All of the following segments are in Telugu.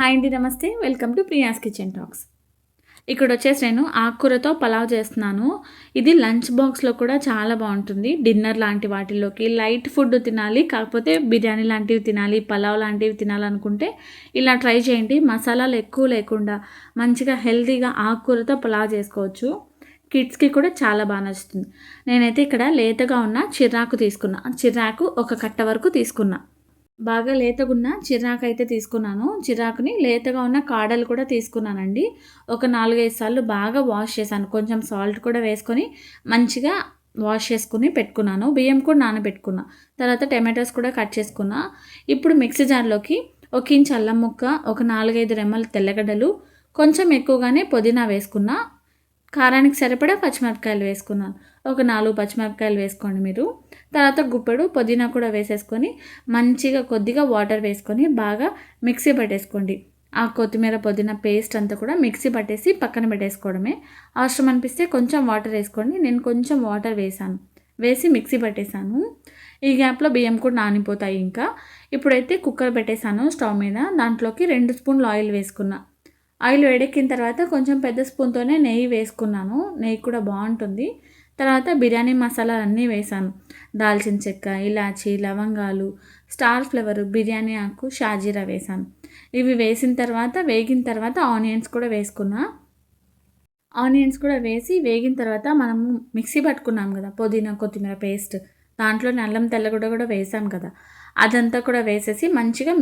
హాయ్ అండి, నమస్తే. Welcome to Priya's kitchen talks. ఇక్కడ వచ్చేసి నేను ఆకుకూరతో పలావ్ చేస్తున్నాను. ఇది లంచ్ బాక్స్లో కూడా చాలా బాగుంటుంది. డిన్నర్ లాంటి వాటిల్లోకి లైట్ ఫుడ్ తినాలి, కాకపోతే బిర్యానీ లాంటివి తినాలి, పలావ్ లాంటివి తినాలనుకుంటే ఇలా ట్రై చేయండి. మసాలాలు ఎక్కువ లేకుండా మంచిగా హెల్తీగా ఆకుకూరతో పలావ్ చేసుకోవచ్చు. కిడ్స్కి కూడా చాలా బాగా నచ్చుతుంది. నేనైతే ఇక్కడ లేతగా ఉన్న చిర్రాకు తీసుకున్నా. చిర్రాకు ఒక కట్ట వరకు తీసుకున్నా. బాగా లేతగున్న చిర్రాకైతే తీసుకున్నాను. చిర్రాకుని లేతగా ఉన్న కాడలు కూడా తీసుకున్నానండి. ఒక 4, 5 సార్లు బాగా వాష్ చేశాను. కొంచెం సాల్ట్ కూడా వేసుకొని మంచిగా వాష్ చేసుకుని పెట్టుకున్నాను. బియ్యం కూడా నానబెట్టుకున్నా. తర్వాత టమాటోస్ కూడా కట్ చేసుకున్నా. ఇప్పుడు మిక్సీ జార్లోకి ఒక ఇంచ్ అల్లం ముక్క, ఒక 4, 5 రెమ్మలు తెల్లగడ్డలు, కొంచెం ఎక్కువగానే పుదీనా వేసుకున్నా. కారానికి సరిపడా పచ్చిమిరపకాయలు వేసుకున్నాను. ఒక 4 పచ్చిమిరపకాయలు వేసుకోండి మీరు. తర్వాత గుప్పెడు పుదీనా కూడా వేసేసుకొని మంచిగా కొద్దిగా వాటర్ వేసుకొని బాగా మిక్సీ పట్టేసుకోండి. ఆ కొత్తిమీర పుదీనా పేస్ట్ అంతా కూడా మిక్సీ పట్టేసి పక్కన పెట్టేసుకోవడమే. అవసరం అనిపిస్తే కొంచెం వాటర్ వేసుకోండి. నేను కొంచెం వాటర్ వేసి మిక్సీ పట్టేశాను. ఈ గ్యాప్లో బియ్యం కూడా నానిపోతాయి. ఇంకా ఇప్పుడైతే కుక్కర్ పెట్టేశాను స్టవ్ మీద. దాంట్లోకి 2 స్పూన్లు ఆయిల్ వేసుకున్నా. ఆయిల్ వేడెక్కిన తర్వాత కొంచెం పెద్ద స్పూన్తోనే నెయ్యి వేసుకున్నాను. నెయ్యి కూడా బాగుంటుంది. తర్వాత బిర్యానీ మసాలాలు అన్నీ వేసాను. దాల్చిన చెక్క, ఇలాచీ, లవంగాలు, స్టార్ ఫ్లేవర్, బిర్యానీ ఆకు, షాజీరా వేసాను. ఇవి వేసిన తర్వాత వేగిన తర్వాత ఆనియన్స్ కూడా వేసుకున్నా. ఆనియన్స్ కూడా వేసి వేగిన తర్వాత మనము మిక్సీ పట్టుకున్నాం కదా పుదీనా కొత్తిమీర పేస్ట్, దాంట్లో అల్లం తెల్లగడ్డ కూడా వేసాం కదా, అదంతా కూడా వేసేసి మంచిగా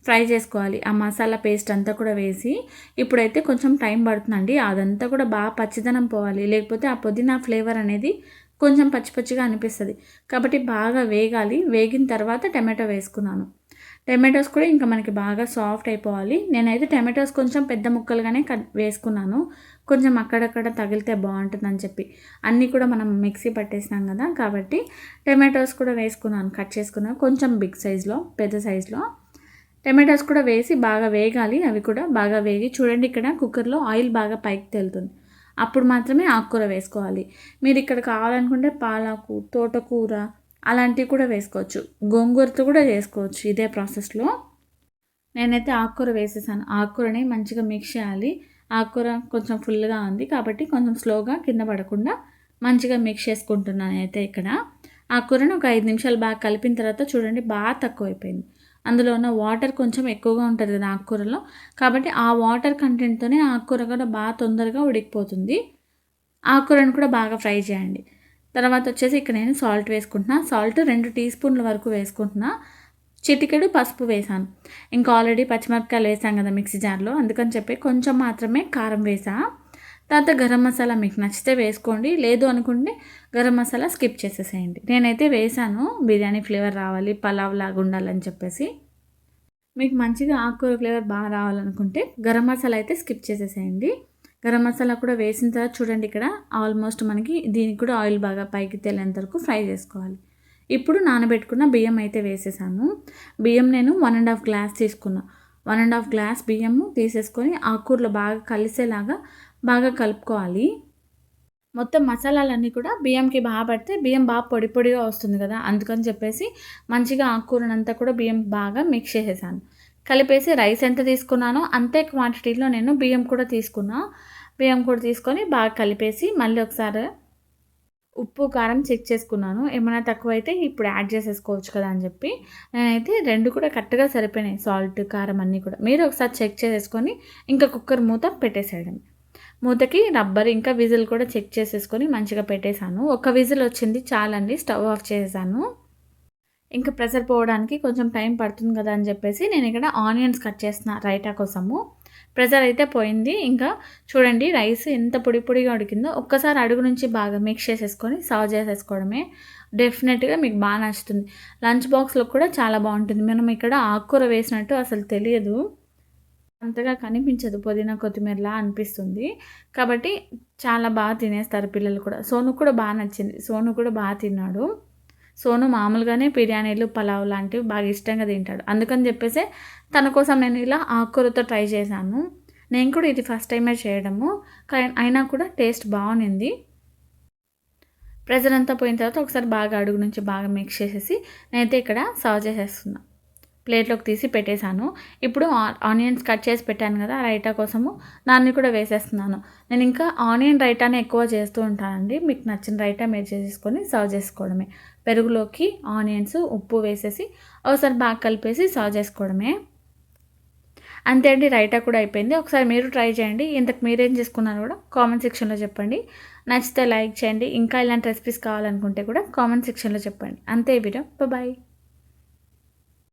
ఫ్రై చేసుకోవాలి. ఆ మసాలా పేస్ట్ అంతా కూడా వేసి ఇప్పుడైతే కొంచెం టైం పడుతుందండి. అదంతా కూడా బాగా పచ్చిదనం పోవాలి, లేకపోతే ఆ పుదీనా ఫ్లేవర్ అనేది కొంచెం పచ్చి పచ్చిగా అనిపిస్తుంది. కాబట్టి బాగా వేగాలి. వేగిన తర్వాత టమాటో వేసుకున్నాను. టమాటోస్ కూడా ఇంకా మనకి బాగా సాఫ్ట్ అయిపోవాలి. నేనైతే టమాటోస్ కొంచెం పెద్ద ముక్కలుగానే వేసుకున్నాను. కొంచెం అక్కడక్కడ తగిలితే బాగుంటుందని చెప్పి. అన్నీ కూడా మనం మిక్సీ పట్టేసినాం కదా, కాబట్టి టమాటోస్ కూడా వేసుకున్నాను, కట్ చేసుకున్నాను కొంచెం బిగ్ సైజులో, పెద్ద సైజులో. టమాటోస్ కూడా వేసి బాగా వేగాలి. అవి కూడా బాగా వేగి చూడండి, ఇక్కడ కుక్కర్లో ఆయిల్ బాగా పైకి తేలుతుంది. అప్పుడు మాత్రమే ఆకుకూర వేసుకోవాలి. మీరు ఇక్కడ కావాలనుకుంటే పాలాకు, తోటకూర అలాంటివి కూడా వేసుకోవచ్చు. గోంగూరతో కూడా చేసుకోవచ్చు ఇదే ప్రాసెస్లో. నేనైతే ఆకుకూర వేసేసాను. ఆకుకూరని మంచిగా మిక్స్ చేయాలి. ఆకుకూర కొంచెం ఫుల్గా ఉంది కాబట్టి కొంచెం స్లోగా కింద పడకుండా మంచిగా మిక్స్ చేసుకుంటున్నాను. అయితే ఇక్కడ ఆకుకూరను ఒక 5 నిమిషాలు బాగా కలిపిన తర్వాత చూడండి బాగా తక్కువైపోయింది. అందులో ఉన్న వాటర్ కొంచెం ఎక్కువగా ఉంటుంది కదా ఆకుకూరలో, కాబట్టి ఆ వాటర్ కంటెంట్తోనే ఆకుకూర కూడా బాగా తొందరగా ఉడికిపోతుంది. ఆకుకూరను కూడా బాగా ఫ్రై చేయండి. తర్వాత వచ్చేసి ఇక్కడ నేను సాల్ట్ వేసుకుంటున్నా. సాల్ట్ 2 టీ స్పూన్ల వరకు వేసుకుంటున్నా. చిటికెడు పసుపు వేసాను. ఇంకా ఆల్రెడీ పచ్చిమిరపకాయలు వేసాం కదా మిక్సీ జార్లో, అందుకని చెప్పి కొంచెం మాత్రమే కారం వేసా. తర్వాత గరం మసాలా మీకు నచ్చితే వేసుకోండి, లేదు అనుకుంటే గరం మసాలా స్కిప్ చేసేసేయండి. నేనైతే వేసాను, బిర్యానీ ఫ్లేవర్ రావాలి, పలావ్ లాగా ఉండాలని చెప్పేసి. మీకు మంచిగా ఆకుకూర ఫ్లేవర్ బాగా రావాలనుకుంటే గరం మసాలా అయితే స్కిప్ చేసేసేయండి. గరం మసాలా కూడా వేసిన తర్వాత చూడండి, ఇక్కడ ఆల్మోస్ట్ మనకి దీనికి కూడా ఆయిల్ బాగా పైకి తేలేంత వరకు ఫ్రై చేసుకోవాలి. ఇప్పుడు నానబెట్టుకున్న బియ్యం అయితే వేసేసాను. బియ్యం నేను 1.5 గ్లాస్ తీసుకున్నా. 1.5 గ్లాస్ బియ్యము తీసేసుకొని ఆకుకూరలో బాగా కలిసేలాగా బాగా కలుపుకోవాలి. మొత్తం మసాలాలన్నీ కూడా బియ్యంకి బాగా పడితే బియ్యం బాగా పొడి పొడిగా వస్తుంది కదా, అందుకని చెప్పేసి మంచిగా ఆకుకూరనంతా కూడా బియ్యం బాగా మిక్స్ చేసేసాను. కలిపేసి రైస్ ఎంత తీసుకున్నానో అంతే క్వాంటిటీలో నేను బియ్యం కూడా తీసుకున్నా. బియ్యం కూడా తీసుకొని బాగా కలిపేసి మళ్ళీ ఒకసారి ఉప్పు కారం చెక్ చేసుకున్నాను. ఏమైనా తక్కువైతే ఇప్పుడు యాడ్ చేసేసుకోవచ్చు కదా అని చెప్పి నేనైతే 2 కూడా కరెక్ట్గా సరిపోయినాయి, సాల్ట్ కారం అన్నీ కూడా. మీరు ఒకసారి చెక్ చేసేసుకొని ఇంకా కుక్కర్ మూత పెట్టేసేయడం. మూతకి రబ్బర్ ఇంకా విజిల్ కూడా చెక్ చేసేసుకొని మంచిగా పెట్టేశాను. ఒక విజిల్ వచ్చింది చాలండి, స్టవ్ ఆఫ్ చేసేసాను. ఇంకా ప్రెషర్ పోవడానికి కొంచెం టైం పడుతుంది కదా అని చెప్పేసి నేను ఇక్కడ ఆనియన్స్ కట్ చేస్తున్నా రైతా కోసము. ప్రెషర్ అయితే పోయింది. ఇంకా చూడండి రైస్ ఎంత పొడి పొడిగా ఉడికిందో. ఒక్కసారి అడుగు నుంచి బాగా మిక్స్ చేసేసుకొని సర్వ్ చేసేసుకోవడమే. డెఫినెట్గా మీకు బాగా నచ్చుతుంది. లంచ్ బాక్స్లో కూడా చాలా బాగుంటుంది. మనం ఇక్కడ ఆకుకూర వేసినట్టు అసలు తెలియదు, అంతగా కనిపించదు, పుదీనా కొత్తిమీరలా అనిపిస్తుంది. కాబట్టి చాలా బాగా తినేస్తారు పిల్లలు కూడా. సోను కూడా బాగా నచ్చింది, సోను కూడా బాగా తిన్నాడు. సోను మామూలుగానే బిర్యానీలు, పలావ్ లాంటివి బాగా ఇష్టంగా తింటాడు. అందుకని చెప్పేసి తన కోసం నేను ఇలా ఆకుకూరతో ట్రై చేశాను. నేను కూడా ఇది ఫస్ట్ టైమే చేయడము, అయినా కూడా టేస్ట్ బాగుంది. ప్రెషర్ అంతా పోయిన తర్వాత ఒకసారి బాగా అడుగు నుంచి బాగా మిక్స్ చేసేసి నేనైతే ఇక్కడ సర్వ్ చేసేస్తున్నా. ప్లేట్లోకి తీసి పెట్టేశాను. ఇప్పుడు ఆనియన్స్ కట్ చేసి పెట్టాను కదా రైతా కోసము, దాన్ని కూడా వేసేస్తున్నాను. నేను ఇంకా ఆనియన్ రైతానే ఎక్కువ చేస్తూ ఉంటానండి. మీకు నచ్చిన రైతా మీరు చేసేసుకొని సర్వ్ చేసుకోవడమే. పెరుగులోకి ఆనియన్స్, ఉప్పు వేసేసి ఒకసారి బాగా కలిపేసి సర్వ్ చేసుకోవడమే. అంతే అండి, రైతా కూడా అయిపోయింది. ఒకసారి మీరు ట్రై చేయండి. ఇంతకు మీరేం చేసుకున్నారో కూడా కామెంట్ సెక్షన్లో చెప్పండి. నచ్చితే లైక్ చేయండి. ఇంకా ఇలాంటి రెసిపీస్ కావాలనుకుంటే కూడా కామెంట్ సెక్షన్లో చెప్పండి. అంతే ఈ వీడియో. బాయ్.